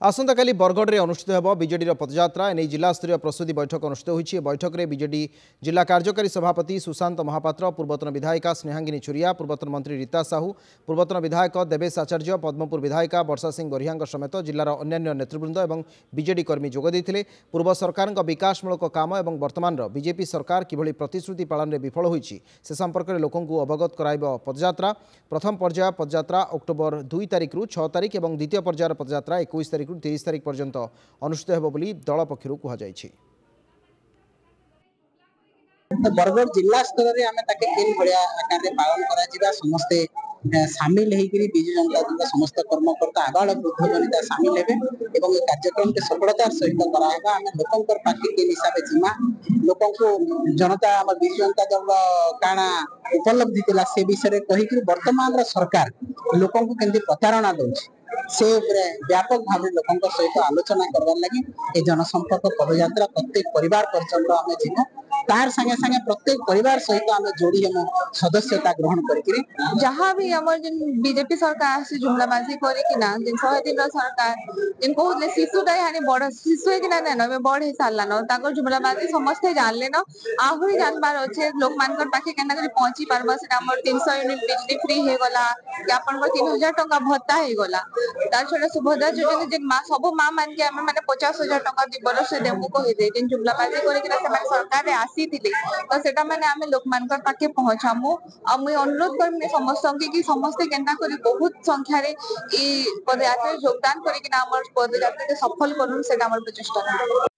आसंता काली बरगढ़ में अनुष्ठित होब बीजेडी पदयात्रा एने जिला स्तरीय प्रस्तुति बैठक अनुष्ठित होती। बैठक में बीजेडी जिला कार्यकारी सभापति सुशांत महापात्र, पूर्वतन विधायिका स्नेहांगिनी छुरिया, पूर्वतन मंत्री रीता साहू, पूर्वतन विधायक देवेश आचार्य, पद्मपुर विधायिका वर्षा सिंह बरिया समेत जिलार अन्य नेतृवृंद और बीजेडी कर्मी जोगदे। पूर्व सरकार विकासमूलक काम और वर्तमान बीजेपी सरकार किभली प्रतिश्रुति पालन में विफल होती से संपर्क में लोक अवगत कराइब पदयात्रा। प्रथम पर्याय पदयात्रा अक्टोबर 2 तारिख रु 6 तारिख और द्वितीय पर्यायर पदयात्रा 21 तारिख 30 तारिख पर्यंत अनुष्ठित होब बोली दल पक्षरु कहुଯାଇଛି। बरगढ़ जिला स्तर रे आमे ताके केन भलिया आकार रे पालन करा जिबा समस्त शामिल हेकरी बिजु जनता दल समस्त कर्मकर्ता आबाल वृद्ध जनिता शामिल हेबे एवं कार्यक्रम के सफलतार सहित कराएबा आमे लोकंकर पार्टी के हिसाब जिमा लोकन को जनता हम बिजु जनता दल काना उपलब्धि तिला से विषय रे कहि कि वर्तमान सरकार लोकन को केंति प्रतारणा दोछि से व्यापक भाव लोक सहित आलोचना करवार लगी ए जनसंपर्क पदयात्रा प्रत्येक परिवार पर्यंत आम जीव तार संगे संगे प्रत्येक परिवार सहित आम जोड़ी हम सदस्यता ग्रहण करके जहाँ भी हमर जिन बीजेपी सरकार से जुमलाबाजी करे कि ना जिन 100 दिन सरकार जिन कहले शिशु दय हानि बड़ शिशु कि ना न बड़ हे साला न ताको जुमलाबाजी समस्त जानले न आहुरी जानबार अच्छे लोक मानकर पाखे केना करी पहुंची पारबा से हमर 300 यूनिट बिजली फ्री हे गला कि आपन को 3000 टका भत्ता हे गला तार छोड़ा सुभद्रा योजना जिन मां सब मां मान के हम माने 50,000 टका दिबर से देमु को हे जिन जुमलाबाजी करे कि ना सरकार रे आसी थिले तो सेटा माने आमे लोक मानकर पाखे पहुंचामु आ मुई अनुरोध करमी समस्त कि समस्त केना करी बहुत संख्या रे ई पदयात्रा योगदान करी कि ना हमर पदयात्रा के सफल करू सेटा हमर प्रचेष्टा।